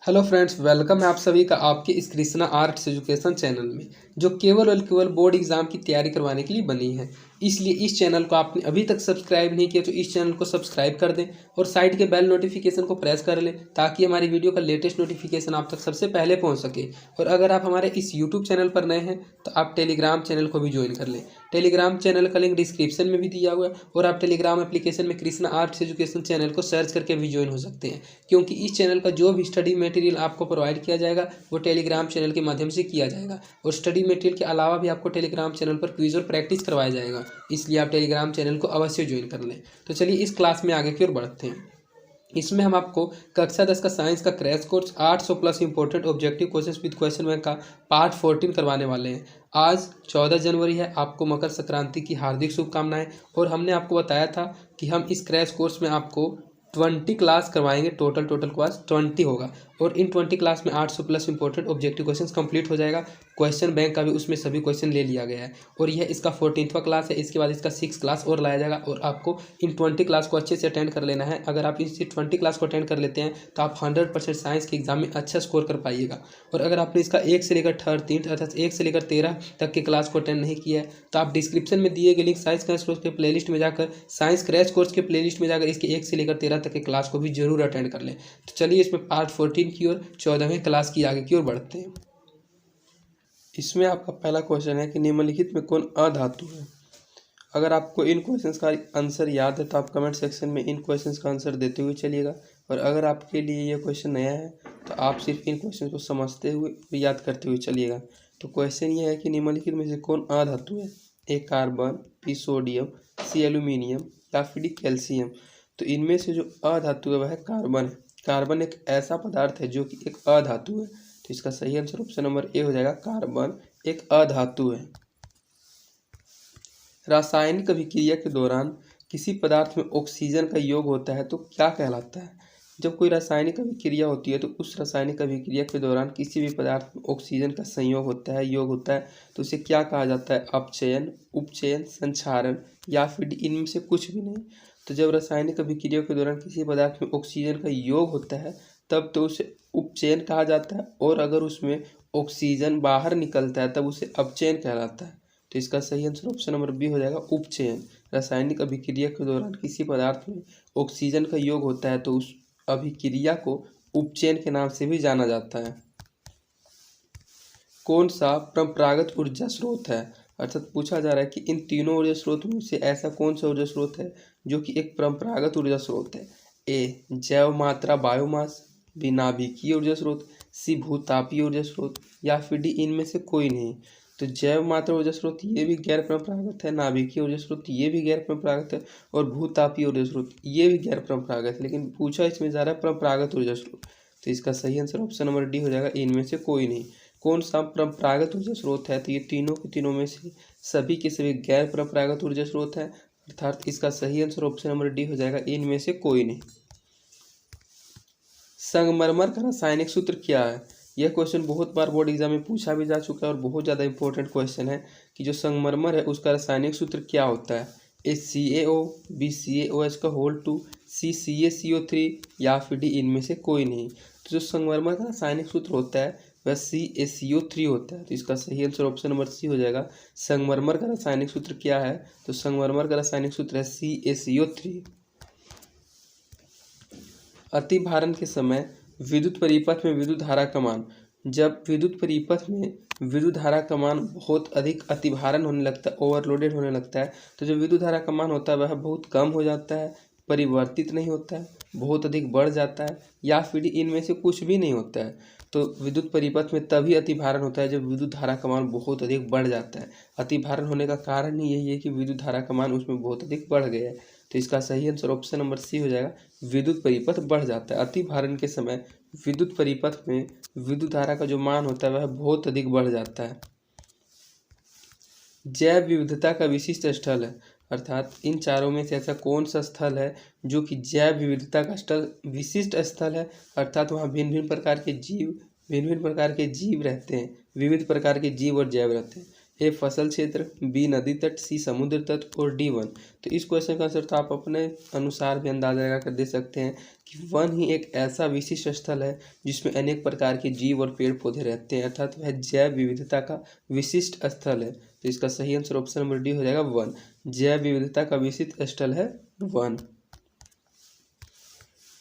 Hello friends, welcome है आप सभी का आपके इस कृष्णा आर्ट्स एजुकेशन चैनल में, जो केवल और केवल बोर्ड एग्जाम की तैयारी करवाने के लिए बनी है। इसलिए इस चैनल को आपने अभी तक सब्सक्राइब नहीं किया तो इस चैनल को सब्सक्राइब कर दें और साइड के बेल नोटिफिकेशन को प्रेस कर लें ताकि हमारी वीडियो का लेटेस्ट नोटिफिकेशन आप तक सबसे पहले पहुँच सके। और अगर आप हमारे इस यूट्यूब चैनल पर नए हैं तो आप टेलीग्राम चैनल को भी ज्वाइन कर लें। टेलीग्राम चैनल का लिंक डिस्क्रिप्शन में भी दिया हुआ है और आप टेलीग्राम एप्लीकेशन में कृष्णा आर्ट्स एजुकेशन चैनल को सर्च करके भी ज्वाइन हो सकते हैं, क्योंकि इस चैनल का जो भी स्टडी मटेरियल आपको प्रोवाइड किया जाएगा वो टेलीग्राम चैनल के माध्यम से किया जाएगा। और स्टडी मटेरियल के अलावा भी आपको टेलीग्राम चैनल पर क्विज और प्रैक्टिस करवाया जाएगा, इसलिए आप टेलीग्राम चैनल को अवश्य ज्वाइन कर लें। तो चलिए इस क्लास में आगे की ओर बढ़ते हैं। इसमें हम आपको कक्षा 10 का साइंस का crash course 800 plus important objective questions with question bank का पार्ट 14 करवाने वाले हैं। आज 14 जनवरी है, आपको मकर संक्रांति की हार्दिक शुभकामनाएं। और हमने आपको बताया था कि हम इस क्रैश कोर्स में आपको 20 क्लास करवाएंगे। टोटल क्लास 20 होगा और इन 20 क्लास में 800 plus important objective questions complete हो जाएगा। क्वेश्चन बैंक का भी उसमें सभी क्वेश्चन ले लिया गया है और यह इसका 14वां क्लास है। इसके बाद इसका 6 क्लास और लाया जाएगा और आपको इन 20 क्लास को अच्छे से अटेंड कर लेना है। अगर आप इस 20 क्लास को अटेंड कर लेते हैं तो आप 100% साइंस के एग्जाम में अच्छा स्कोर कर पाइएगा। और अगर आपने इसका 1 से लेकर 3 अर्थात 1 से लेकर 13 तक के क्लास को अटेंड नहीं किया है तो आप डिस्क्रिप्शन में दिए गए लिंक साइंस क्रैश कोर्स के प्लेलिस्ट में जाकर साइंस क्रैश कोर्स के प्लेलिस्ट में जाकर इसके 1 से लेकर 13 तक के क्लास को भी जरूर अटेंड कर लें। तो चलिए इसमें पार्ट 14 की ओर 14वें क्लास की आगे की ओर बढ़ते हैं। इसमें आपका पहला क्वेश्चन है कि निम्नलिखित में कौन अधातु है। अगर आपको इन क्वेश्चंस का आंसर याद है तो आप कमेंट सेक्शन में इन क्वेश्चंस का आंसर देते हुए चलिएगा। और अगर आपके लिए ये क्वेश्चन नया है तो आप सिर्फ इन क्वेश्चन को समझते हुए याद करते हुए चलिएगा। तो क्वेश्चन ये है कि निम्नलिखित में से कौन अधातु है। ए कार्बन, बी सोडियम, सी एल्यूमिनियम या फिर डी कैल्शियम। तो इनमें से जो अधातु है वह है कार्बन है। कार्बन एक ऐसा पदार्थ है जो कि एक अधातु है, तो इसका सही आंसर ऑप्शन नंबर ए हो जाएगा। कार्बन एक अधातु है। रासायनिक अभिक्रिया के दौरान किसी पदार्थ में ऑक्सीजन का योग होता है तो क्या कहलाता है। जब कोई रासायनिक अभिक्रिया होती है तो उस रासायनिक अभिक्रिया के दौरान किसी भी पदार्थ में ऑक्सीजन का संयोग होता है, योग होता है, तो उसे क्या कहा जाता है। अपचयन, उपचयन, संक्षारण या फिर इनमें से कुछ भी नहीं। तो जब रासायनिक अभिक्रिया के दौरान किसी पदार्थ में ऑक्सीजन का योग होता है तब तो उसे उपचयन कहा जाता है, और अगर उसमें ऑक्सीजन बाहर निकलता है तब उसे अपचयन कहलाता है। तो इसका सही आंसर ऑप्शन नंबर बी हो जाएगा, उपचयन। रासायनिक अभिक्रिया के दौरान किसी पदार्थ में ऑक्सीजन का योग होता है तो उस अभिक्रिया को उपचयन के नाम से भी जाना जाता है। कौन सा परंपरागत ऊर्जा स्रोत है। अर्थात पूछा जा रहा है कि इन तीनों ऊर्जा स्रोतों में से ऐसा कौन सा ऊर्जा स्रोत है जो कि एक परंपरागत ऊर्जा स्रोत है। ए जैव मात्रा बायोमास, बी नाभिकीय ऊर्जा स्रोत, सी भूतापीय ऊर्जा स्रोत या फिर डी इनमें से कोई नहीं। तो जैव मात्रा ऊर्जा स्रोत ये भी गैर परंपरागत है, नाभिकीय ऊर्जा स्रोत ये भी गैर परंपरागत है और भूतापीय ऊर्जा स्रोत ये भी गैर परंपरागत है, लेकिन पूछा इसमें जा रहा है परंपरागत ऊर्जा स्रोत। तो इसका सही आंसर ऑप्शन नंबर डी हो जाएगा, इनमें से कोई नहीं। कौन सा परंपरागत ऊर्जा स्रोत है। तो ये तीनों के तीनों में से सभी के सभी गैर परंपरागत ऊर्जा स्रोत है, अर्थात इसका सही आंसर ऑप्शन नंबर डी हो जाएगा, इनमें से कोई नहीं। संगमरमर का रासायनिक सूत्र क्या है। यह क्वेश्चन बहुत बार बोर्ड एग्जाम में पूछा भी जा चुका है और बहुत ज़्यादा इंपॉर्टेंट क्वेश्चन है कि जो संगमरमर है उसका रासायनिक सूत्र क्या होता है। ए CaO, बी CaOH का होल 2, सी CaCO3 या फिर डी इनमें से कोई नहीं। तो जो संगमरमर का रासायनिक सूत्र होता है वह CaCO3 होता है, तो इसका सही आंसर ऑप्शन नंबर सी हो जाएगा। संगमरमर का रासायनिक सूत्र क्या है। तो संगमरमर का रासायनिक सूत्र है CaCO3। अतिभारण के समय विद्युत परिपथ में विद्युत धारा का मान। जब विद्युत परिपथ में विद्युत धारा का मान बहुत अधिक अतिभारण होने लगता है, ओवरलोडेड होने लगता है, तो जो विद्युत धारा का मान होता है वह बहुत कम हो जाता है, परिवर्तित नहीं होता है, बहुत अधिक बढ़ जाता है या फिर इनमें से कुछ भी नहीं होता है। तो विद्युत परिपथ में तभी अतिभारण होता है जब विद्युत धारा का मान बहुत अधिक बढ़ जाता है। अतिभारण होने का कारण ही यही है कि विद्युत धारा का मान उसमें बहुत अधिक बढ़ गया है। तो इसका सही आंसर ऑप्शन नंबर सी हो जाएगा, विद्युत परिपथ बढ़ जाता है। अतिभारण के समय विद्युत परिपथ में विद्युत धारा का जो मान होता है वह बहुत अधिक बढ़ जाता है। जैव विविधता का विशिष्ट स्थल है, अर्थात इन चारों में से ऐसा कौन सा स्थल है जो कि जैव विविधता का स्थल विशिष्ट स्थल है, अर्थात वहाँ भिन्न भिन्न प्रकार के जीव रहते हैं, विविध प्रकार के जीव और जैव रहते हैं। ए फसल क्षेत्र, बी नदी तट, सी समुद्र तट और डी वन। तो इस क्वेश्चन का आंसर तो आप अपने अनुसार भी अंदाजा लगा कर दे सकते हैं कि वन ही एक ऐसा विशिष्ट स्थल है जिसमें अनेक प्रकार के जीव और पेड़ पौधे रहते हैं, अर्थात वह जैव विविधता का विशिष्ट स्थल है। तो इसका सही आंसर ऑप्शन नंबर डी हो जाएगा वन। जैव विविधता का विशिष्ट स्थल है वन।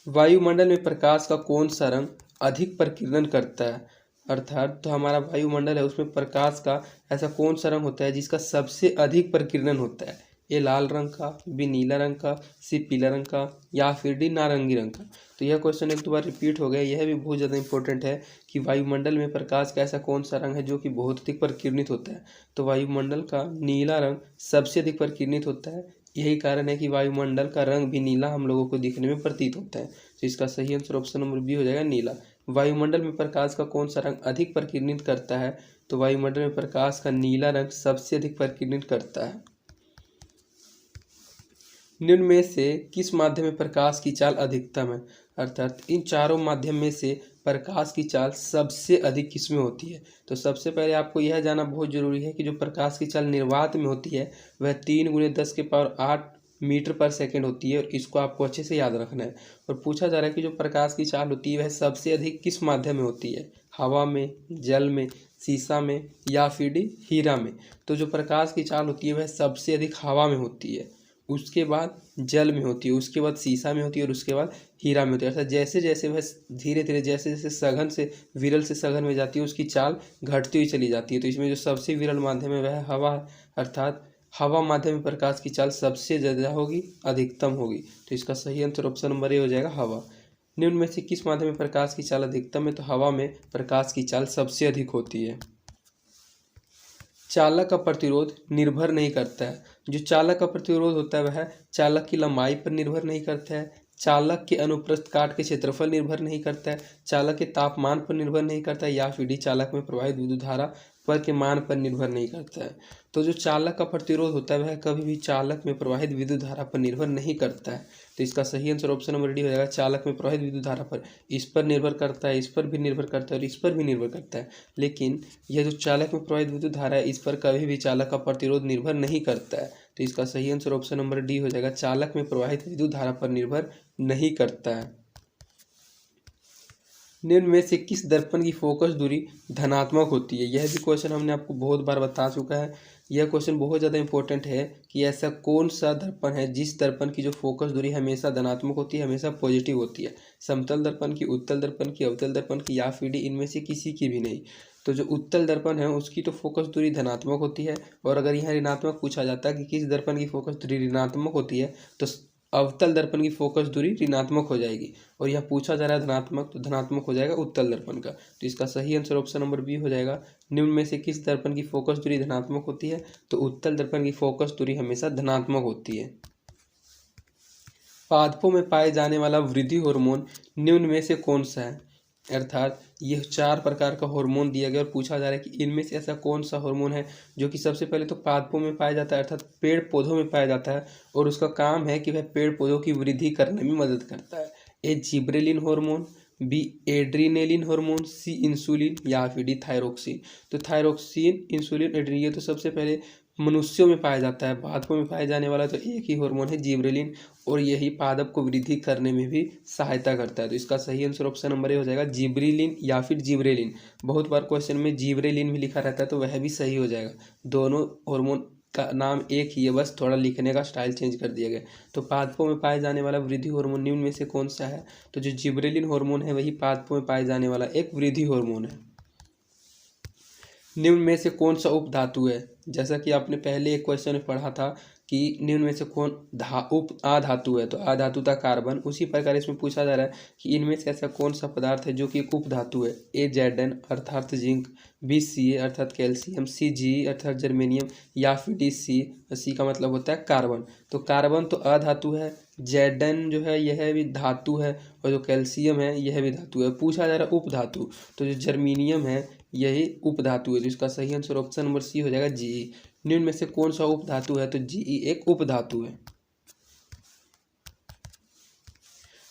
वायुमंडल में प्रकाश का कौन सा रंग अधिक प्रकीर्णन करता है, अर्थात तो हमारा वायुमंडल है उसमें प्रकाश का ऐसा कौन सा रंग होता है जिसका सबसे अधिक प्रकीर्णन होता है। ए लाल रंग का, बी नीला रंग का, सी पीला रंग का या फिर डी नारंगी रंग का। तो यह क्वेश्चन एक दो बार रिपीट हो गया, यह भी बहुत ज़्यादा इंपॉर्टेंट है कि वायुमंडल में प्रकाश का ऐसा कौन सा रंग है जो कि बहुत अधिक प्रकीर्णित होता है। तो वायुमंडल का नीला रंग सबसे अधिक प्रकीर्णित होता है, यही कारण है कि वायुमंडल का रंग भी नीला हम लोगों को दिखने में प्रतीत होता है। तो इसका सही आंसर ऑप्शन नंबर बी हो जाएगा नीला। वायुमंडल में प्रकाश का कौन सा रंग अधिक प्रकीर्णित करता है, तो वायुमंडल में प्रकाश का नीला रंग सबसे अधिक प्रकीर्णित करता है। निम्न में से किस माध्यम में प्रकाश की चाल अधिकतम है, अर्थात इन चारों माध्यम में से प्रकाश की चाल सबसे अधिक किस में होती है। तो सबसे पहले आपको यह जानना बहुत जरूरी है कि जो प्रकाश की चाल निर्वात में होती है वह 3 × 10⁸ मीटर पर सेकेंड होती है, और इसको आपको अच्छे से याद रखना है। और पूछा जा रहा है कि जो प्रकाश की चाल होती है वह सबसे अधिक किस माध्यम में होती है, हवा में, जल में, शीशा में या फिर हीरा में। तो जो प्रकाश की चाल होती है वह सबसे अधिक हवा में होती है, उसके बाद जल में होती है, उसके बाद शीशा में होती है और उसके बाद हीरा में होती है। अर्थात जैसे जैसे वह धीरे धीरे जैसे जैसे सघन से विरल से सघन में जाती है उसकी चाल घटती हुई चली जाती है। तो इसमें जो सबसे विरल माध्यम है वह हवा है, अर्थात हवा माध्यम में प्रकाश की चाल सबसे ज़्यादा होगी, अधिकतम होगी। तो इसका सही आंसर ऑप्शन नंबर ए हो जाएगा हवा। निम्न में से किस माध्यम में प्रकाश की चाल अधिकतम है, तो हवा में प्रकाश की चाल सबसे अधिक होती है। चालक का प्रतिरोध निर्भर नहीं करता है। जो चालक का प्रतिरोध होता है वह चालक की लंबाई पर निर्भर नहीं करता है, चालक के अनुप्रस्थ काट के क्षेत्रफल निर्भर नहीं करता है, चालक के तापमान पर निर्भर नहीं करता है या फिर चालक में प्रवाहित विद्युत धारा पर के मान पर निर्भर नहीं करता है। तो जो चालक का प्रतिरोध होता है वह कभी भी चालक में प्रवाहित विद्युत धारा पर निर्भर नहीं करता है। तो इसका सही आंसर ऑप्शन नंबर डी हो जाएगा, चालक में प्रवाहित विद्युत धारा पर इस पर निर्भर करता है, इस पर भी निर्भर करता है और इस पर भी निर्भर करता है। लेकिन यह जो चालक में प्रवाहित विद्युत धारा है इस पर कभी भी चालक का प्रतिरोध निर्भर नहीं करता है। तो इसका सही आंसर ऑप्शन नंबर डी हो जाएगा, चालक में प्रवाहित विद्युत धारा पर निर्भर नहीं करता है। निम्न में से किस दर्पण की फोकस दूरी धनात्मक होती है। यह भी क्वेश्चन हमने आपको बहुत बार बता चुका है। यह क्वेश्चन बहुत ज़्यादा इंपॉर्टेंट है कि ऐसा कौन सा दर्पण है जिस दर्पण की जो फोकस दूरी हमेशा धनात्मक होती है, हमेशा पॉजिटिव होती है। समतल दर्पण की, उत्तल दर्पण की, अवतल दर्पण की या फिर इनमें से किसी की भी नहीं। तो जो उत्तल दर्पण है उसकी तो फोकस दूरी धनात्मक होती है, और अगर यहाँ ऋणात्मक पूछा जाता है कि किस दर्पण की फोकस दूरी ऋणात्मक होती है तो अवतल दर्पण की फोकस दूरी ऋणात्मक हो जाएगी, और यह पूछा जा रहा है धनात्मक, तो धनात्मक हो जाएगा उत्तल दर्पण का। तो इसका सही आंसर ऑप्शन नंबर बी हो जाएगा। निम्न में से किस दर्पण की फोकस दूरी धनात्मक होती है, तो उत्तल दर्पण की फोकस दूरी हमेशा धनात्मक होती है। पादपों में पाए जाने वाला वृद्धि हार्मोन निम्न में से कौन सा है, अर्थात यह 4 प्रकार का हार्मोन दिया गया और पूछा जा रहा है कि इनमें से ऐसा कौन सा हार्मोन है जो कि सबसे पहले तो पादपों में पाया जाता है, अर्थात पेड़ पौधों में पाया जाता है, और उसका काम है कि वह पेड़ पौधों की वृद्धि करने में मदद करता है। A gibberellin hormone, B adrenaline hormone, C insulin या फिर डी थायरोक्सिन। तो थायरोक्सिन, इंसुलिन, एड्रीन ये तो सबसे पहले मनुष्यों में पाया जाता है। पादपों में पाए जाने वाला तो एक ही हार्मोन है जिब्रेलिन, और यही पादप को वृद्धि करने में भी सहायता करता है। तो इसका सही आंसर ऑप्शन नंबर ए हो जाएगा, जिब्रेलिन या फिर जिब्रेलिन। बहुत बार क्वेश्चन में जिब्रेलिन भी लिखा रहता है तो वह भी सही हो जाएगा। दोनों हार्मोन का नाम एक ही है, बस थोड़ा लिखने का स्टाइल चेंज कर दिया गया। तो पादपों में पाए जाने वाला वृद्धि हार्मोन निम्न में से कौन सा है, तो जो जिब्रेलिन हार्मोन है वही पादपों में पाए जाने वाला एक वृद्धि हार्मोन है। निम्न में से कौन सा उप धातु है, जैसा कि आपने पहले एक क्वेश्चन में पढ़ा था कि निम्न में से कौन उप अधातु है, तो अधातु था कार्बन। उसी प्रकार इसमें पूछा जा रहा है कि इनमें से ऐसा कौन सा पदार्थ है जो कि एक उप धातु है। ए Zn अर्थात जिंक, बी Ca अर्थात कैल्शियम, सी Ge अर्थात जर्मेनियम या फिर डी सी का मतलब होता है कार्बन। तो कार्बन तो अधातु है, Zn जो है यह भी धातु है, और जो कैल्शियम है यह भी धातु है। पूछा जा रहा है उप धातु, तो जो जर्मीनियम है यही उप धातु है। तो इसका सही आंसर ऑप्शन नंबर सी हो जाएगा, Ge। निम्न में से कौन सा उप धातु है, तो Ge एक उप धातु है।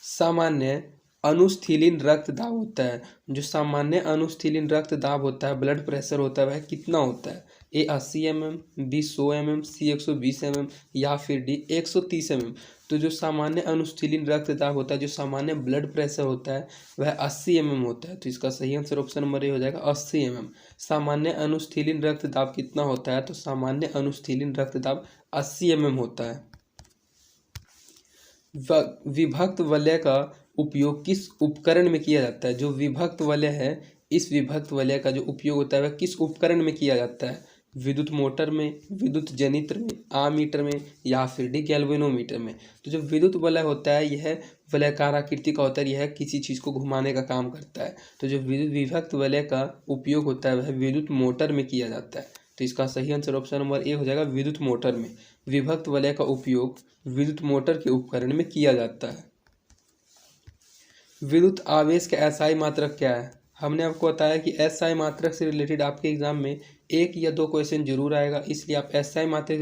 सामान्य अनुस्थीलिन रक्त दाब होता है। जो सामान्य अनुस्थीलिन रक्त दाब होता है, ब्लड प्रेशर होता है, वह कितना होता है। ए 80 mm, बी 100 mm, सी 120 mm या फिर डी 130 mm। तो जो सामान्य अनुशीलन रक्तदाब होता है, जो सामान्य ब्लड प्रेशर होता है वह 80 mm होता है। तो इसका सही आंसर ऑप्शन नंबर ए हो जाएगा 80 mm। सामान्य अनुशीलन रक्तदाब कितना होता है? तो सामान्य अनुशीलन रक्तदाब 80 mm होता है। विभक्त वलय का उपयोग किस उपकरण में किया जाता है? जो विभक्त वलय है, इस विभक्त वलय का जो उपयोग होता है वह किस उपकरण में किया जाता है? विद्युत मोटर में, विद्युत जनित्र में, आमीटर में या फिर डी गैल्वेनोमीटर में। तो जो विद्युत वलय होता है यह वलयाकार आकृति का होता है, यह किसी चीज़ को घुमाने का काम करता है। तो जो विभक्त वलय का उपयोग होता है वह विद्युत मोटर में किया जाता है। तो इसका सही आंसर ऑप्शन नंबर ए हो जाएगा विद्युत मोटर में। विभक्त वलय का उपयोग विद्युत मोटर के उपकरण में किया जाता है। विद्युत आवेश का एसआई मात्रक क्या है? हमने आपको बताया कि एसआई मात्रक से रिलेटेड आपके एग्जाम में 1 या 2 क्वेश्चन जरूर आएगा, इसलिए आप एसआई मात्रक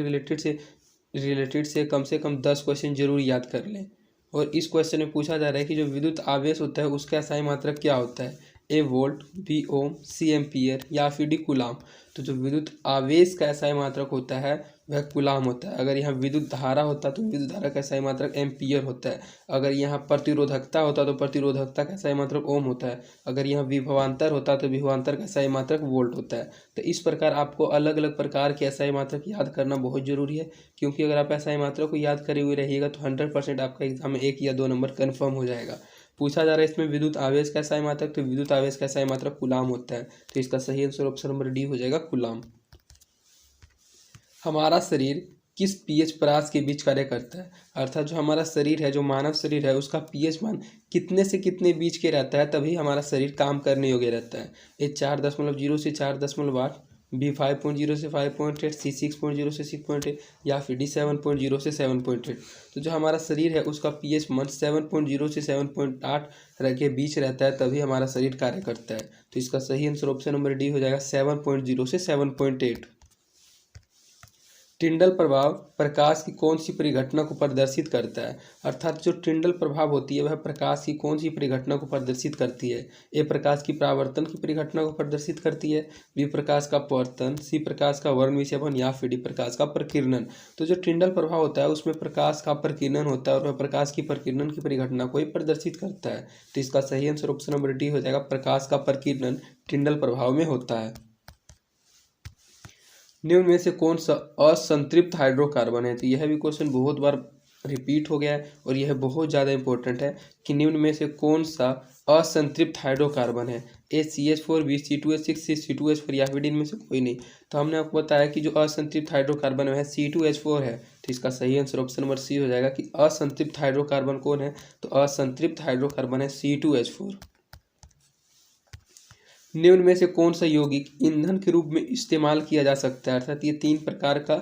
रिलेटेड से कम 10 क्वेश्चन जरूर याद कर लें। और इस क्वेश्चन में पूछा जा रहा है कि जो विद्युत आवेश होता है उसका एसआई मात्रक क्या होता है? ए वोल्ट, बी ओम, सी एम्पियर या फिर डी कूलाम। तो जो विद्युत आवेश का एसआई मात्रक होता है वह कूलाम होता है। अगर यहाँ विद्युत धारा होता तो विद्युत धारा का एसआई मात्रक एम्पियर होता है। अगर यहाँ प्रतिरोधकता होता तो प्रतिरोधकता का एसआई मात्रक ओम होता है। अगर यहाँ विभवांतर होता तो विभवांतर का एसआई मात्रक वोल्ट होता है। तो इस प्रकार आपको अलग अलग प्रकार के एसआई मात्रक याद करना बहुत जरूरी है, क्योंकि अगर आप एसआई मात्रक को याद करे हुए रहिएगा तो 100% आपका एग्जाम में 1 या 2 नंबर कन्फर्म हो जाएगा। पूछा जा रहा है इसमें विद्युत आवेश का एसआई मात्रक, तो विद्युत आवेश का एसआई मात्रक कूलाम होता है। तो इसका सही आंसर ऑप्शन नंबर डी हो जाएगा कूलाम। हमारा शरीर किस पीएच परास के बीच कार्य करता है? अर्थात जो हमारा शरीर है, जो मानव शरीर है, उसका पीएच मान कितने से कितने बीच के रहता है तभी हमारा शरीर काम करने योग्य रहता है? ए 4.0 से 4.8, बी 5.0 से 5.8, सी 6.0 से 6.8 या फिर डी 7.0 से 7.8। तो जो हमारा शरीर है उसका पीएच मान 7.0 से 7.8 के बीच रहता है तभी हमारा शरीर कार्य करता है। तो इसका सही आंसर ऑप्शन नंबर डी हो जाएगा 7.0 से 7.8। टिंडल प्रभाव प्रकाश की कौन सी परिघटना को प्रदर्शित करता है? अर्थात जो टिंडल प्रभाव होती है वह प्रकाश की कौन सी परिघटना को प्रदर्शित करती है? ए प्रकाश की परावर्तन की परिघटना को प्रदर्शित करती है, बी प्रकाश का अपवर्तन, सी प्रकाश का वर्ण विक्षेपण या फिर डी प्रकाश का प्रकीर्णन। तो जो टिंडल प्रभाव होता है उसमें प्रकाश का प्रकीर्णन होता है और वह प्रकाश की प्रकीर्णन की परिघटना को ही प्रदर्शित करता है। तो इसका सही आंसर ऑप्शन नंबर डी हो जाएगा, प्रकाश का प्रकीर्णन टिंडल प्रभाव में होता है। निम्न में से कौन सा असंतृप्त हाइड्रोकार्बन है? तो यह भी क्वेश्चन बहुत बार रिपीट हो गया है और यह बहुत ज़्यादा इंपॉर्टेंट है कि निम्न में से कौन सा असंतृप्त हाइड्रोकार्बन है? ए CH4, बी C2H6, सी C2H4 या फिर इनमें से कोई नहीं। तो हमने आपको बताया कि जो असंतृप्त हाइड्रोकार्बन है C2H4 है। तो इसका सही आंसर ऑप्शन नंबर सी हो जाएगा कि असंतृप्त हाइड्रोकार्बन कौन है? तो असंतृप्त हाइड्रोकार्बन है C2H4। निम्न में से कौन सा यौगिक ईंधन के रूप में इस्तेमाल किया जा सकता है? अर्थात ये 3 प्रकार का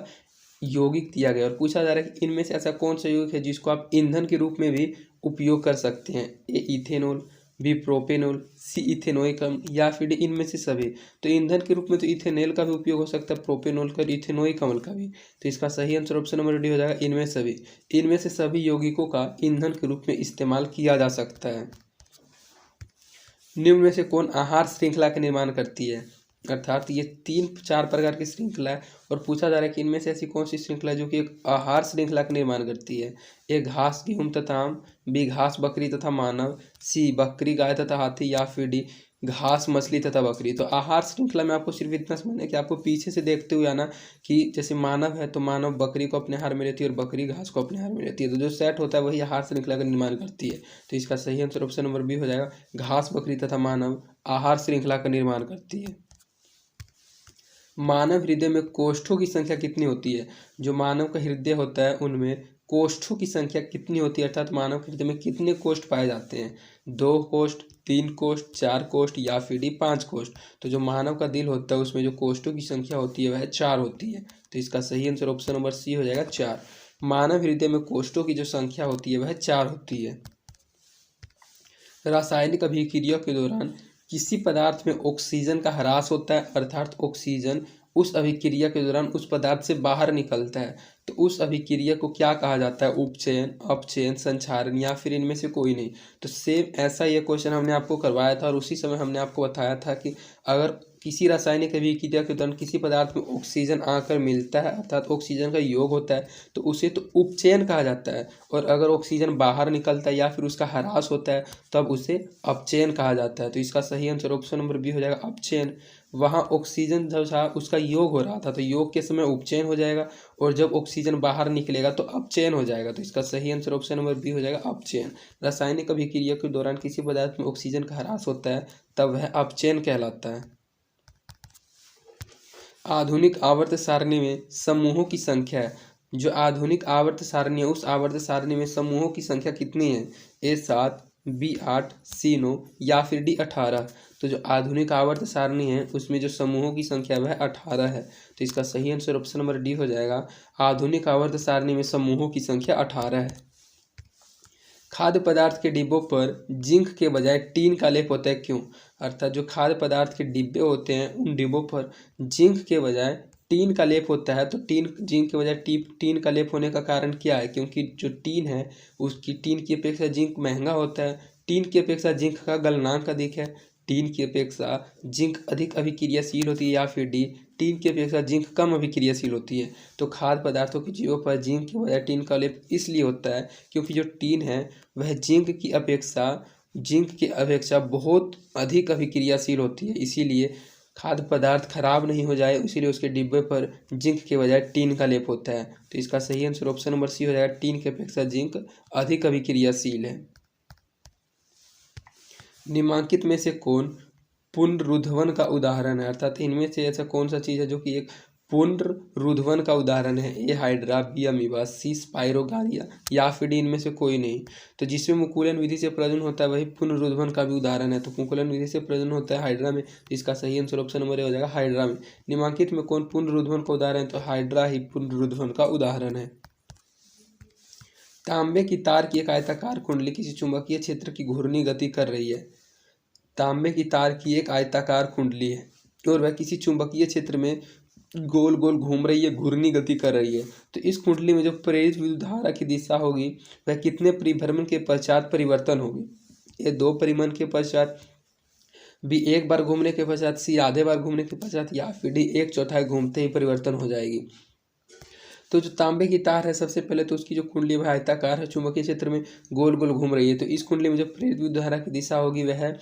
यौगिक दिया गया और पूछा जा रहा है कि इनमें से ऐसा कौन सा यौगिक है जिसको आप ईंधन के रूप में भी उपयोग कर सकते हैं? ए इथेनॉल, बी प्रोपेनॉल, सी इथेनोइक अम्ल या फिर डी इनमें से सभी। तो ईंधन के रूप में तो इथेनॉल का भी उपयोग हो सकता है, प्रोपेनॉल का, इथेनोइक अम्ल का भी। तो इसका सही आंसर ऑप्शन नंबर डी हो जाएगा, इनमें सभी। इनमें से सभी यौगिकों का ईंधन के रूप में इस्तेमाल किया जा सकता है। निम्न में से कौन आहार श्रृंखला का निर्माण करती है? अर्थात ये 3-4 प्रकार की श्रृंखला है और पूछा जा रहा है कि इनमें से ऐसी कौन सी श्रृंखला है जो कि एक आहार श्रृंखला का निर्माण करती है? ए घास गेहूं तथा आम, बी घास बकरी तथा मानव, सी बकरी गाय तथा हाथी या फिर डी घास मछली तथा बकरी। तो आहार श्रृंखला में आपको सिर्फ इतना समझना है कि आपको पीछे से देखते हुए आना कि जैसे मानव है तो मानव बकरी को अपने आहार में लेती है और बकरी घास को अपने आहार में लेती है। तो जो सेट होता है वही आहार श्रृंखला का निर्माण करती है। तो इसका सही आंसर ऑप्शन नंबर बी हो जाएगा, घास बकरी तथा मानव आहार श्रृंखला का निर्माण करती है। मानव हृदय में कोष्ठों की संख्या कितनी होती है? जो मानव का हृदय होता है उनमें कोष्ठों की संख्या कितनी होती है? अर्थात मानव के हृदय में कितने कोष्ठ पाए जाते हैं? 2 कोष्ठ, 3 कोष्ठ, 4 कोष्ठ या फिर डी 5 कोष्ठ। तो जो मानव का दिल होता है उसमें जो कोष्ठों की संख्या होती है वह 4 होती है। तो इसका सही आंसर ऑप्शन नंबर सी हो जाएगा, 4। मानव हृदय में कोष्ठों की जो संख्या होती है वह 4 होती है। रासायनिक अभिक्रिया के दौरान किसी पदार्थ में ऑक्सीजन का ह्रास होता है, अर्थात ऑक्सीजन उस अभिक्रिया के दौरान उस पदार्थ से बाहर निकलता है। तो उस अभिक्रिया को क्या कहा जाता है? उपचयन, अपचयन, संक्षारण या फिर इनमें से कोई नहीं। तो सेम ऐसा ये क्वेश्चन हमने आपको करवाया था और उसी समय हमने आपको बताया था कि अगर किसी रासायनिक अभिक्रिया के दौरान किसी पदार्थ में ऑक्सीजन आकर मिलता है अर्थात ऑक्सीजन का योग होता है तो उसे तो उपचयन कहा जाता है, और अगर ऑक्सीजन बाहर निकलता है या फिर उसका ह्रास होता है तब उसे अपचयन कहा जाता है। तो इसका सही आंसर ऑप्शन नंबर बी हो जाएगा, अपचयन। वहाँ ऑक्सीजन जब था उसका योग हो रहा था तो योग के समय उपचयन हो जाएगा, और जब ऑक्सीजन बाहर निकलेगा तो अपचयन हो जाएगा। तो इसका सही आंसर ऑप्शन नंबर बी हो जाएगा, अपचयन। रासायनिक अभिक्रिया के दौरान किसी पदार्थ में ऑक्सीजन का ह्रास होता है तब वह अपचयन कहलाता है। आधुनिक आवर्त सारणी में समूहों की संख्या है। जो आधुनिक आवर्त सारणी है उस आवर्त सारणी में समूहों की संख्या कितनी है? A7, B8, C9 या फिर D18। तो जो आधुनिक आवर्त सारणी है उसमें जो समूहों की संख्या वह 18 है। तो इसका सही आंसर ऑप्शन नंबर डी हो जाएगा, आधुनिक आवर्त सारणी में समूहों की संख्या 18 है। खाद्य पदार्थ के डिब्बों पर जिंक के बजाय टीन का लेप होता है, क्यों? अर्थात जो खाद्य पदार्थ के डिब्बे होते हैं उन डिब्बों पर जिंक के बजाय टीन का लेप होता है। तो जिंक के बजाय टीन का लेप होने का कारण क्या है? क्योंकि जो टीन है उसकी टीन की अपेक्षा जिंक महंगा होता है, टीन की अपेक्षा जिंक का गलनांक अधिक है, टीन की अपेक्षा जिंक अधिक अभिक्रियाशील होती है, या फिर डी, टीन की अपेक्षा जिंक कम अभिक्रियाशील होती है। तो खाद्य पदार्थों की चीज़ों पर जिंक के बजाय टीन का लेप इसलिए होता है क्योंकि जो टीन है वह जिंक की अपेक्षा बहुत अधिक अभिक्रियाशील होती है, इसीलिए खाद्य पदार्थ खराब नहीं हो जाए इसीलिए उसके डिब्बे पर जिंक के बजाय टीन का लेप होता है। तो इसका सही आंसर ऑप्शन नंबर सी हो जाएगा, टीन की अपेक्षा जिंक अधिक अभिक्रियाशील है। निम्नलिखित में से कौन पुनरुद्भवन का उदाहरण है? अर्थात इनमें से ऐसा कौन सा चीज़ है जो कि एक पुनरुद्भवन का उदाहरण है? ए हाइड्रा, बी अमीबा, सी स्पाइरोगारिया या फिर डी इनमें से कोई नहीं। तो जिसमें मुकुलन विधि से प्रजनन होता है वही पुनरुद्भवन का भी उदाहरण है। तो मुकुलन विधि से प्रजनन होता है हाइड्रा में, इसका सही आंसर ऑप्शन नंबर ए हो जाएगा, हाइड्रा में। निम्नलिखित में कौन पुनरुद्भवन का उदाहरण है? तो हाइड्रा ही पुनरुद्भवन का उदाहरण है। तांबे की तार की एक आयताकार कुंडली किसी चुंबकीय क्षेत्र की घूर्णी गति कर रही है। तांबे की तार की एक आयताकार कुंडली है और वह किसी चुंबकीय क्षेत्र में गोल गोल घूम रही है, घूर्णी गति कर रही है। तो इस कुंडली में जो प्रेरित विद्युत धारा की दिशा होगी वह कितने परिभ्रमण के पश्चात परिवर्तन होगी? ए 2 परिभ्रमण के पश्चात, बी 1 बार घूमने के पश्चात, सी आधे बार घूमने के पश्चात या फिर डी 1/4 घूमते ही परिवर्तन हो जाएगी। तो जो तांबे की तार है सबसे पहले तो उसकी जो कुंडली वह आयताकार है, चुंबकीय क्षेत्र में गोल गोल घूम रही है। तो इस कुंडली में जो प्रेरित विद्युत धारा की दिशा होगी वह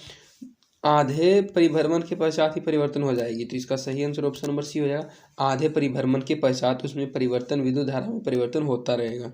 आधे परिभ्रमण के पश्चात ही परिवर्तन हो जाएगी। तो इसका सही आंसर ऑप्शन नंबर सी हो जाएगा, आधे परिभ्रमण के पश्चात उसमें परिवर्तन, विद्युत धारा में परिवर्तन होता रहेगा।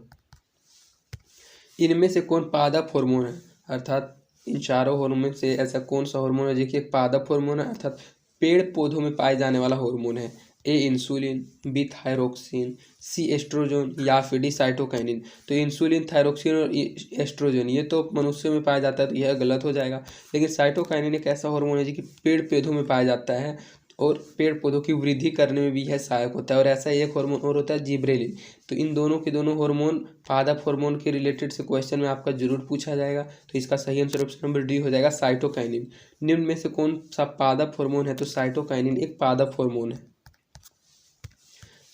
इनमें से कौन पादप हार्मोन है? अर्थात इन चारों हार्मोन में से ऐसा कौन सा हार्मोन है जो कि एक पादप हार्मोन है अर्थात पेड़ पौधों में पाए जाने वाला हार्मोन है? ए इंसुलिन, बी थायरोक्सिन, सी एस्ट्रोजन या फिर डी साइटोकाइनिन। तो इंसुलिन, थायरोक्सिन और एस्ट्रोजन ये तो मनुष्यों में पाया जाता है तो यह गलत हो जाएगा, लेकिन साइटोकाइनिन एक ऐसा हार्मोन है जो कि पेड़ पौधों में पाया जाता है और पेड़ पौधों की वृद्धि करने में भी यह सहायक होता है। और ऐसा एक हार्मोन और होता है जिब्रेलिन। तो इन दोनों के दोनों हार्मोन पादप हार्मोन के रिलेटेड से क्वेश्चन में आपका जरूर पूछा जाएगा। तो इसका सही आंसर ऑप्शन नंबर डी हो जाएगा, साइटोकाइनिन। निम्न में से कौन सा पादप हार्मोन है? तो साइटोकाइनिन एक पादप हार्मोन है।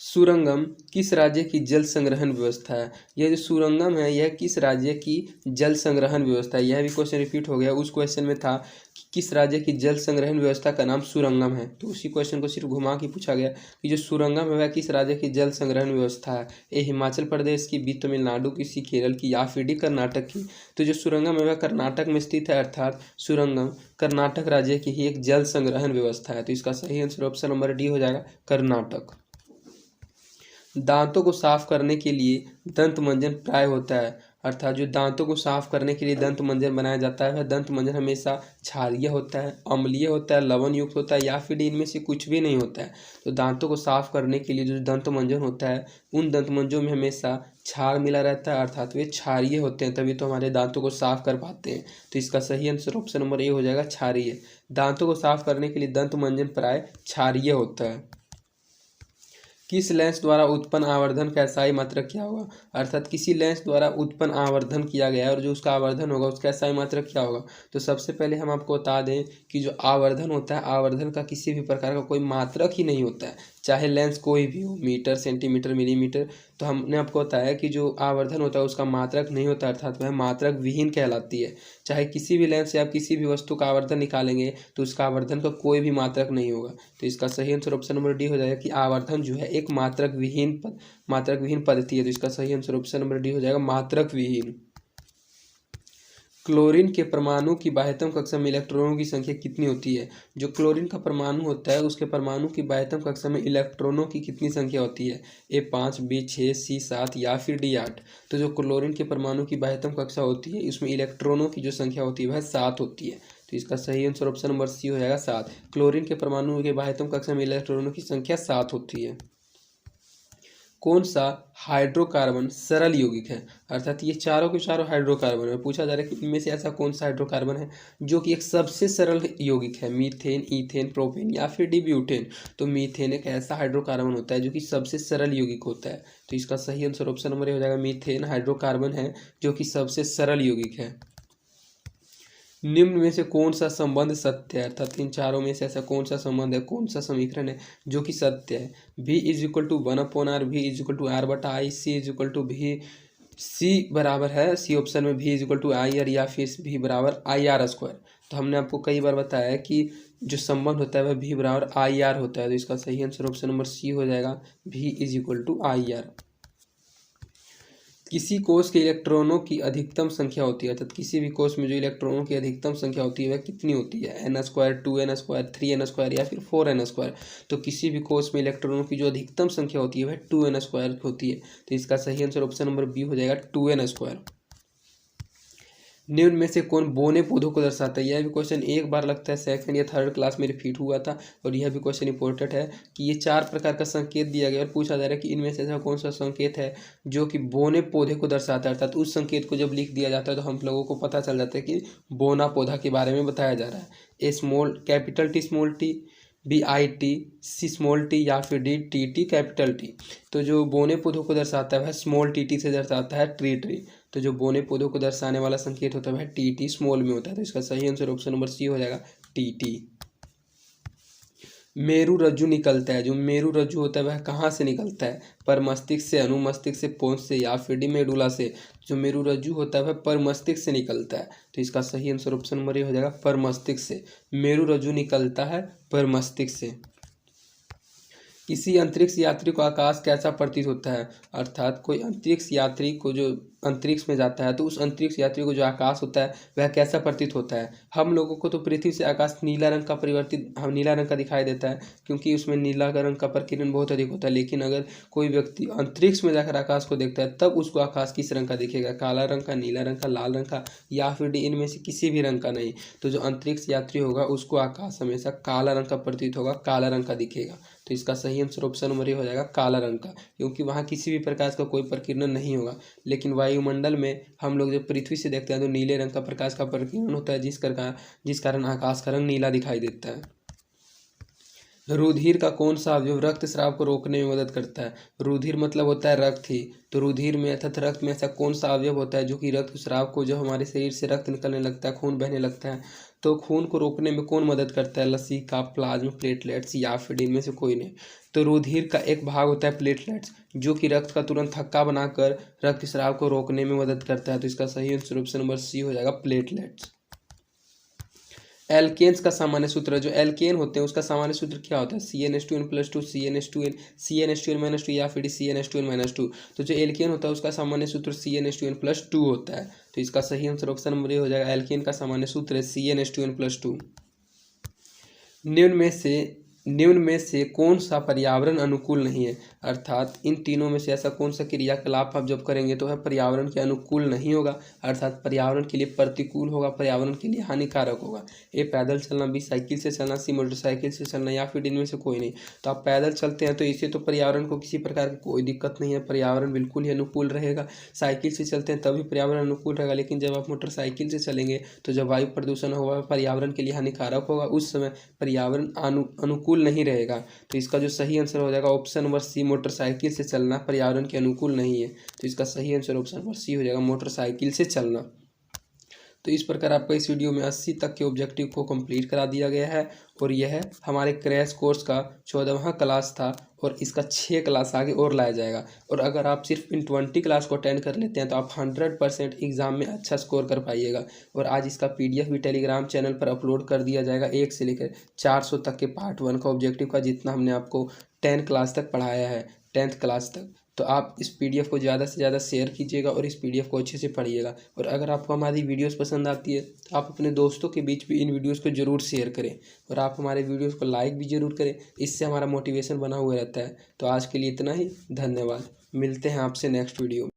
सुरंगम किस राज्य की जल संग्रहण व्यवस्था है? यह जो सुरंगम है यह किस राज्य की जल संग्रहण व्यवस्था है? यह भी क्वेश्चन रिपीट हो गया। उस क्वेश्चन में था कि किस राज्य की जल संग्रहण व्यवस्था का नाम सुरंगम है, तो उसी क्वेश्चन को सिर्फ घुमा के पूछा गया कि जो सुरंगम है वह किस राज्य की जल संग्रहण व्यवस्था है? ए हिमाचल प्रदेश की, बी तमिलनाडु की, सी केरल की या फिर डी कर्नाटक की। तो जो सुरंगम है वह कर्नाटक में स्थित है, अर्थात सुरंगम कर्नाटक राज्य की ही एक जल संग्रहण व्यवस्था है। तो इसका सही आंसर ऑप्शन नंबर डी हो जाएगा, कर्नाटक। दांतों को साफ करने के लिए दंत मंजन प्राय होता है, अर्थात जो दांतों को साफ करने के लिए दंत मंजन बनाया जाता है वह दंत मंजन हमेशा क्षारीय होता है, अम्लीय होता है, लवण युक्त होता है या फिर इनमें से कुछ भी नहीं होता है। तो दांतों को साफ करने के लिए जो दंत मंजन होता है उन दंत मंजनों में हमेशा क्षार मिला रहता है, अर्थात वे क्षारीय होते हैं, तभी तो हमारे दांतों को साफ कर पाते हैं। तो इसका सही आंसर ऑप्शन नंबर ए हो जाएगा, क्षारीय। दांतों को साफ करने के लिए दंत मंजन प्राय क्षारीय होता है। किस लेंस द्वारा उत्पन्न आवर्धन का SI मात्रक क्या होगा? अर्थात किसी लेंस द्वारा उत्पन्न आवर्धन किया गया है और जो उसका आवर्धन होगा उसका SI मात्रक क्या होगा? तो सबसे पहले हम आपको बता दें कि जो आवर्धन होता है, आवर्धन का किसी भी प्रकार का कोई मात्रक ही नहीं होता है, चाहे लेंस कोई भी हो, मीटर, सेंटीमीटर, मिलीमीटर। तो हमने आपको बताया कि जो आवर्धन होता है उसका मात्रक नहीं होता, अर्थात वह मात्रक विहीन कहलाती है। चाहे किसी भी लेंस से आप किसी भी वस्तु का आवर्धन निकालेंगे तो उसका आवर्धन का कोई भी मात्रक नहीं होगा। तो इसका सही आंसर ऑप्शन नंबर डी हो जाएगा कि आवर्धन जो है एक मात्रक विहीन पद्धति है। तो इसका सही आंसर ऑप्शन नंबर डी हो जाएगा मात्रक विहीन। क्लोरीन के परमाणु की बाह्यतम कक्षा में इलेक्ट्रॉनों की संख्या कितनी होती है? जो क्लोरीन का परमाणु होता है उसके परमाणु की बाह्यतम कक्षा में इलेक्ट्रॉनों की कितनी संख्या होती है? ए 5, बी 6, सी 7 या फिर डी 8। तो जो क्लोरीन के परमाणु की बाह्यतम कक्षा होती है उसमें इलेक्ट्रॉनों की जो संख्या होती है वह 7 होती है। तो इसका सही आंसर ऑप्शन नंबर सी हो जाएगा 7। क्लोरीन के परमाणु के बाह्यतम कक्षा में इलेक्ट्रॉनों की संख्या 7 होती है। कौन सा हाइड्रोकार्बन सरल यौगिक है? अर्थात ये चारों के चारों हाइड्रोकार्बन है। पूछा जा रहा है कि इनमें से ऐसा कौन सा हाइड्रोकार्बन है जो कि एक सबसे सरल यौगिक है? मीथेन, ईथेन, प्रोपेन या फिर डिब्यूटेन। तो मीथेन एक ऐसा हाइड्रोकार्बन होता है जो कि सबसे सरल यौगिक होता है। तो इसका सही आंसर ऑप्शन नंबर ए हो जाएगा, मीथेन हाइड्रोकार्बन है जो कि सबसे सरल यौगिक है। निम्न में से कौन सा संबंध सत्य है? अर्थात इन चारों में से ऐसा कौन सा संबंध है, कौन सा समीकरण है जो कि सत्य है? v is equal to 1/r, v is equal to r/i, c is equal to v, c बराबर है, सी ऑप्शन में v is equal to I R या फिर v बराबर IR²। तो हमने आपको कई बार बताया कि जो संबंध होता है वह v बराबर IR होता है। तो इसका सही आंसर ऑप्शन नंबर सी हो जाएगा, v is equal to IR। किसी कोष के इलेक्ट्रॉनों की अधिकतम संख्या होती है, अर्थात किसी भी कोष में जो इलेक्ट्रॉनों की अधिकतम संख्या होती है वह कितनी होती है? n², 2n², 3n² या फिर 4n²। तो किसी भी कोष में इलेक्ट्रॉनों की जो अधिकतम संख्या होती है वह 2n² होती है। तो इसका सही आंसर ऑप्शन नंबर बी हो जाएगा, 2n²। निम्न में से कौन बौने पौधों को दर्शाता है? यह भी क्वेश्चन एक बार लगता है सेकंड या थर्ड क्लास में रिपीट हुआ था और यह भी क्वेश्चन इंपॉर्टेंट है कि ये 4 प्रकार का संकेत दिया गया और पूछा जा रहा है कि इनमें से ऐसा कौन सा संकेत है जो कि बौने पौधे को दर्शाता है। अर्थात उस संकेत को जब लिख दिया जाता है तो हम लोगों को पता चल जाता है कि बौना पौधा के बारे में बताया जा रहा है। A small capital T small T, BIT, C small T या फिर DTT कैपिटल टी। तो जो बौने पौधों को दर्शाता है वह स्मॉल टी से दर्शाता है, ट्री। तो जो बौने पौधों को दर्शाने वाला संकेत होता है वह TT स्मॉल में होता है। तो इसका सही आंसर ऑप्शन नंबर सी हो जाएगा, TT। मेरु रज्जु निकलता है, जो मेरु रज्जु होता है वह कहाँ से निकलता है? पर मस्तिष्क से, अनुमस्तिष्क से, पोंछ से या फिर मेडुला से। जो मेरु रज्जु होता है वह पर मस्तिष्क से निकलता है। तो इसका सही आंसर ऑप्शन नंबर ए हो जाएगा, पर मस्तिष्क से। मेरु रज्जु निकलता है पर मस्तिष्क से। किसी अंतरिक्ष यात्री को आकाश कैसा प्रतीत होता है? अर्थात कोई अंतरिक्ष यात्री को जो अंतरिक्ष में जाता है तो उस अंतरिक्ष यात्री को जो आकाश होता है वह कैसा प्रतीत होता है? हम लोगों को तो पृथ्वी से आकाश नीला रंग का दिखाई देता है क्योंकि उसमें नीला रंग का प्रकीर्णन बहुत अधिक होता है। लेकिन अगर कोई व्यक्ति अंतरिक्ष में जाकर आकाश को देखता है तब उसको आकाश किस रंग का दिखेगा? काला रंग का, नीला रंग का, लाल रंग का या फिर इनमें से किसी भी रंग का नहीं। तो जो अंतरिक्ष यात्री होगा उसको आकाश हमेशा काला रंग का प्रतीत होगा, काला रंग का दिखेगा। तो इसका सही आंसर ऑप्शन नंबर ए हो जाएगा, काला रंग का, क्योंकि वहाँ किसी भी प्रकाश का कोई प्रकीर्णन नहीं होगा। लेकिन वायुमंडल में हम लोग जब पृथ्वी से देखते हैं तो नीले रंग का प्रकाश का प्रकीर्णन होता है जिस कारण आकाश का रंग नीला दिखाई देता है। रुधिर का कौन सा अवयव रक्तस्राव को रोकने में मदद करता है? रुधिर मतलब होता है रक्त ही। तो रुधिर में अर्थात रक्त में ऐसा कौन सा अवयव होता है जो कि रक्तस्राव को, जब हमारे शरीर से रक्त निकलने लगता है, खून बहने लगता है, तो खून को रोकने में कौन मदद करता है? लसीका, प्लाज्मा, प्लेटलेट्स या फिर इनमें से कोई नहीं। तो रुधिर का एक भाग होता है प्लेटलेट्स जो कि रक्त का तुरंत थक्का बनाकर रक्तस्राव को रोकने में मदद करता है। तो इसका सही आंसर ऑप्शन नंबर सी हो जाएगा, प्लेटलेट्स। एल्केन्स का सामान्य सूत्र, जो एल्केन होते हैं उसका सामान्य सूत्र क्या होता है? CnH2n+2, CnH2n, CnH2n-2 या फिर CnH2n-2। तो जो एल्केन होता है उसका सामान्य सूत्र CnH2n+2 होता है। तो इसका सही आंसर ऑप्शन नंबर ए हो जाएगा, एल्केन का सामान्य सूत्र है CnH2n+2। निम्न में से कौन सा पर्यावरण अनुकूल नहीं है? अर्थात इन तीनों में से ऐसा कौन सा क्रियाकलाप आप जब करेंगे तो वह पर्यावरण के अनुकूल नहीं होगा, अर्थात पर्यावरण के लिए प्रतिकूल होगा, पर्यावरण के लिए हानिकारक होगा। ए पैदल चलना, बी साइकिल से चलना, सी मोटरसाइकिल से चलना या फिर इनमें से कोई नहीं। तो आप पैदल चलते हैं तो इससे तो पर्यावरण को किसी प्रकार की कोई दिक्कत नहीं है, पर्यावरण बिल्कुल ही अनुकूल रहेगा। साइकिल से चलते हैं तभी पर्यावरण अनुकूल रहेगा, लेकिन जब आप मोटरसाइकिल से चलेंगे तो जब वायु प्रदूषण होगा पर्यावरण के लिए हानिकारक होगा, उस समय पर्यावरण अनुकूल नहीं रहेगा। तो इसका जो सही आंसर हो जाएगा ऑप्शन नंबर सी, मोटरसाइकिल से चलना पर्यावरण के अनुकूल नहीं है। तो इसका सही आंसर ऑप्शन नंबर सी हो जाएगा, मोटरसाइकिल से चलना। तो इस प्रकार आपका इस वीडियो में 80 तक के ऑब्जेक्टिव को कंप्लीट करा दिया गया है और यह हमारे क्रैश कोर्स का 14वां क्लास था और इसका 6 क्लास आगे और लाया जाएगा। और अगर आप सिर्फ इन 20 क्लास को अटेंड कर लेते हैं तो आप 100% एग्ज़ाम में अच्छा स्कोर कर पाइएगा। और आज इसका PDF भी टेलीग्राम चैनल पर अपलोड कर दिया जाएगा 1 से लेकर 400 तक के पार्ट 1 का ऑब्जेक्टिव का, जितना हमने आपको 10 क्लास तक पढ़ाया है, 10th क्लास तक। तो आप इस PDF को ज़्यादा से ज़्यादा शेयर कीजिएगा और इस PDF को अच्छे से पढ़िएगा। और अगर आपको हमारी वीडियोस पसंद आती है तो आप अपने दोस्तों के बीच भी इन वीडियोस को ज़रूर शेयर करें और आप हमारे वीडियोस को लाइक भी ज़रूर करें, इससे हमारा मोटिवेशन बना हुआ रहता है। तो आज के लिए इतना ही, धन्यवाद। मिलते हैं आपसे नेक्स्ट वीडियो में।